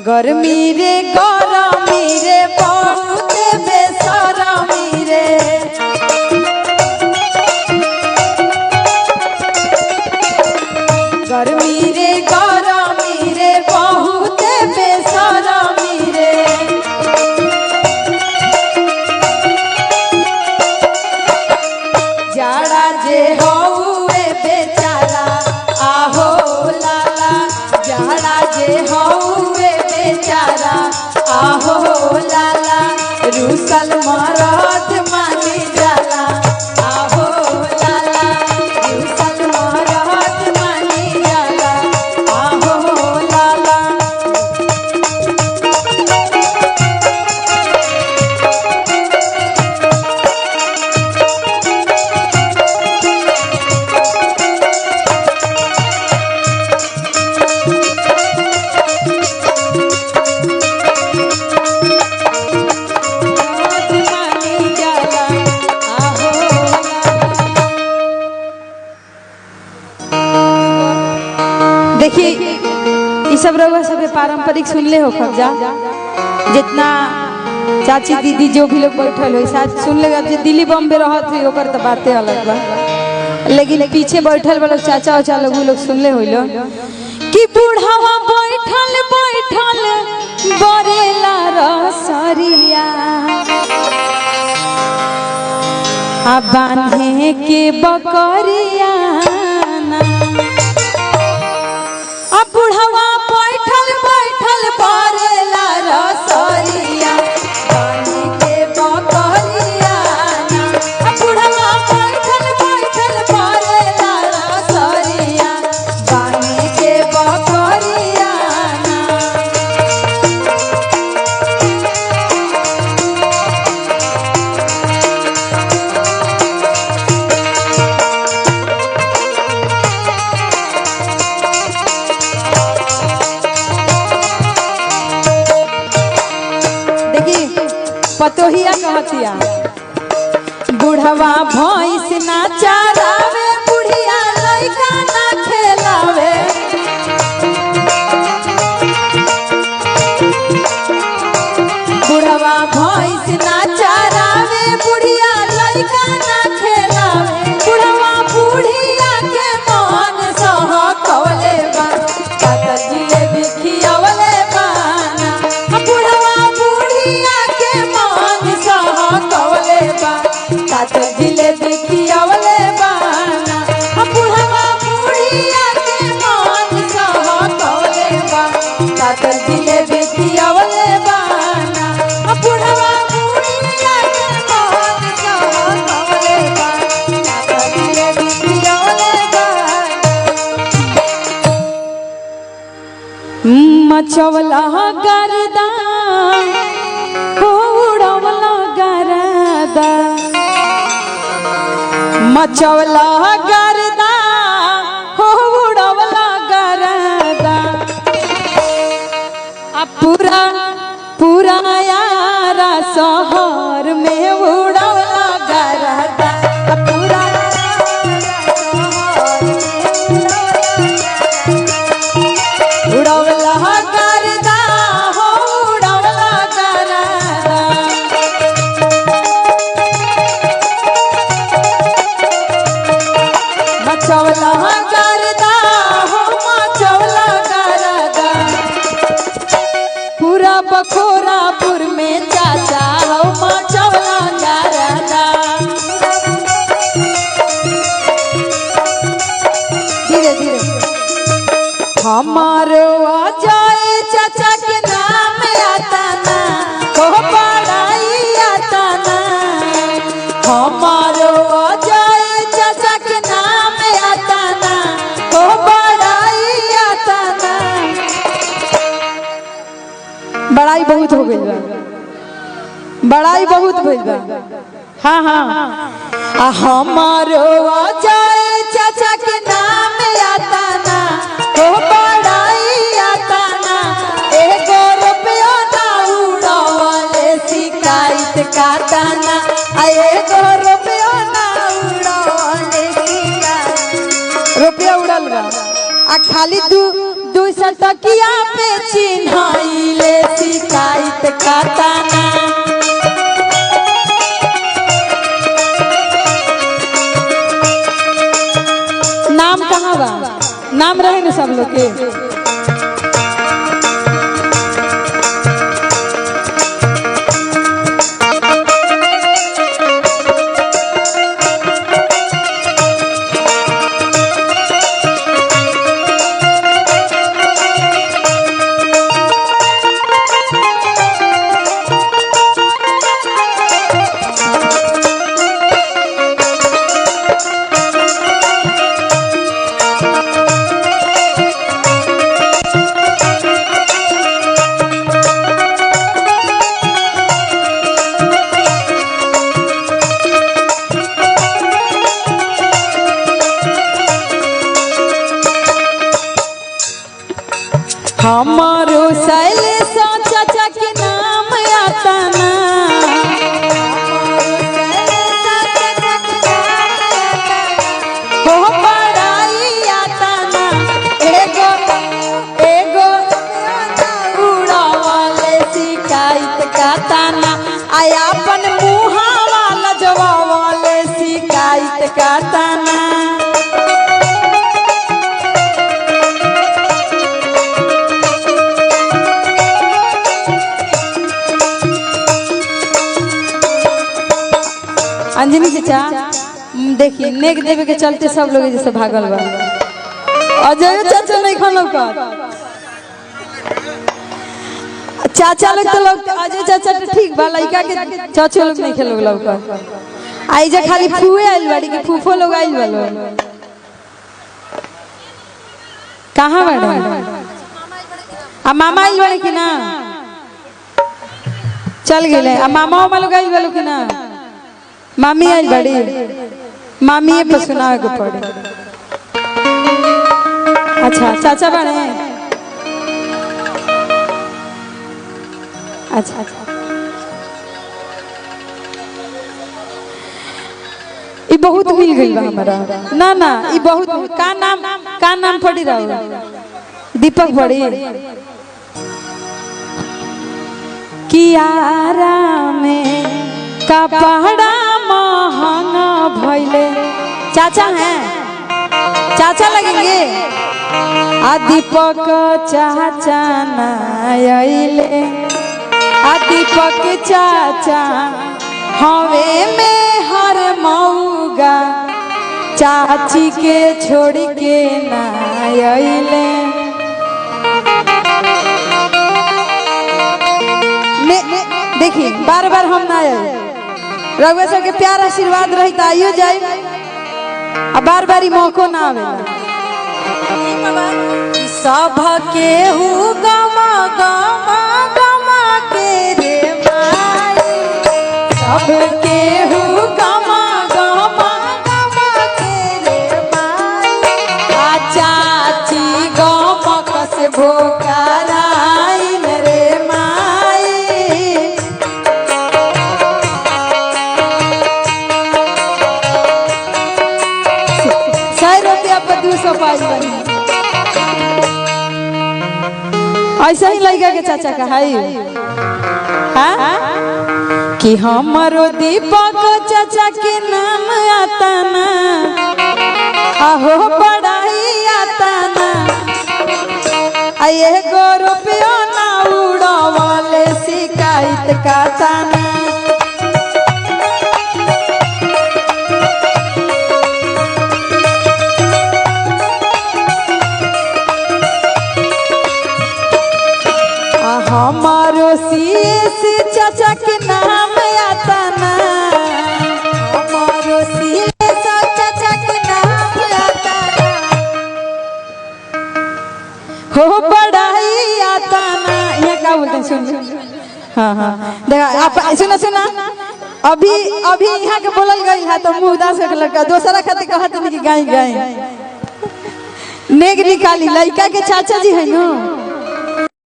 गर्मी रे गरमी रे बहुत बेसरमी रे गर्मी रे गरमी रे बहुत बेसरमी रे जाड़ा जे हौवे बेचारा आहो लाला जाड़ा जे हौवे बेचारा आहो लाला रुसल मरद मानी जाला आहो लाला रुसल मरद मानी जाला आहो लाला देखिए ये सब रउआ सब पारंपरिक सुनले हो खबजा जितना चाची दीदी जो भी लोग बैठल हो शायद सुन ले जो दिल्ली बॉम्बे रहत हुई ओकर तो बातें अलग बा लेकिन पीछे बैठल वाला चाचा उचा लोग सुनले हो लो कि बूढ़ावा बैठल बैठल बरेला रसरिया आ बांधे के बकरिया बुढ़वा बैठल बैठल बरेला रसरिया बानी के बकरिया बुढ़वा बैठल बैठल बरेला रसरिया बानी के बकरिया पतोहिया कहतिया बुढ़वा भैंस ना चरावे बुढ़िया लइका ना खेलावे बुढ़वा भैंस ना चरावे बुढ़िया लइका ना खेलावे बुढ़वा बुढ़िया के मन सहकवले बा कातर जिलेबी खियावले बाना बुढ़वा बुढ़िया के मन सहकवले बा कातर जिलेबी खियावले बाना बुढ़वा बुढ़िया के मन सहकवले बा कातर जिलेबी खियावले बाना बुढ़वा बुढ़िया के मन सहकवले बा कातर जिलेबी खियावले बाना मचवला गर्दा उड़वला गर्दा मचवला गर्दा उड़वला गर्दा अब पूरा पूरा यारा शहर में उड़वला गर्दा पूरा उड़वला गर्दा हो उड़वला गर्दा मचवला गर्दा हो मचवला गर्दा पूरा बखोरापुर में चाचा हो मचवला गर्दा धीरे धीरे हमारो अजय चाचा के नाम आता ना हो बड़ाई आता ना हमारो अजय चाचा के नाम आता ना हो बड़ाई आता ना बड़ाई बहुत हो गई बा बड़ाई बहुत भइल बा हाँ हाँ हमारो अजय चाचा के नाम आता ना हो बड़ाई आता ना एगो रुपया ना उड़ावले शिकायत का दाना एगो रुपया ना उड़ावले शिकायत रुपया उड़ल बा आ खाली 200 टकिया पे चिन्हाइले हमारो शैलेश चाचा के नाम आता ना, हो बड़ाई आता ना, एगो एगो उड़ावले शिकायत का ताना, आया अपन मुहावा लजवावले शिकायत का ताना। अंजनी चाचा देखिए नेक देवे के चलते सब लोग जैसे भागल बा। अजय चाचा नहीं खानो का चाचा लोग तो लोग अजय चाचा तो ठीक बा, लड़का के चाचा लोग नहीं खेलो लोग का। आई जे खाली फुए आइल बाड़ी के फूफो लोग आइल बालो। कहां मैडम आ मामा आइल बाड़ी कि ना? चल गेले आ मामा लोग आइल बालो कि ना? मामी आई बड़ी मामी पे सुनावे को पड़े। अच्छा चाचा बने अच्छा अच्छा ये बहुत मिल गई बा हमारा ना ना ये बहुत का नाम पड़ी रहो दीपक पड़ी कियारा में कपड़ा महंगा भइले। चाचा हैं चाचा लगेंगे आ दीपक चाचा ना आइले आ दीपक चाचा हवे में हर मऊगा चाची के छोड़ के ना आइले। देखिए बार बार हम ना आए रघुवे सर के प्यार आशीर्वाद रही तो आइयो जाए अब बार बारी मौको ना आवे। सब के हु गमा गमा गमा के रे माई सब के हु गमा गमा गमा के रे माई आ चाची गमा कस भोकाराइन रे माई। 100 रुपया पर 200 पाई बनी ऐसा ही लड़का के चाचा का है कि हमारो दीपक चाचा के नाम आता ना आहो पढ़ाई आता ना आये गो रुपया ना उड़ावले शिकायत का ताना। हमारो सीएस चाचा के नाम आता ना हमारो सीएस चाचा के नाम आता ना हो पढ़ाई आता ना। ये क्या बोलते हैं सुन हाँ हाँ देखा आप सुना सुना अभी अभी यहाँ के बोलल गई है तो मुँह उदास के लड़का दूसरा खाते कहते नहीं कि गाय गाय नेग निकाली लड़का के चाचा जी है ना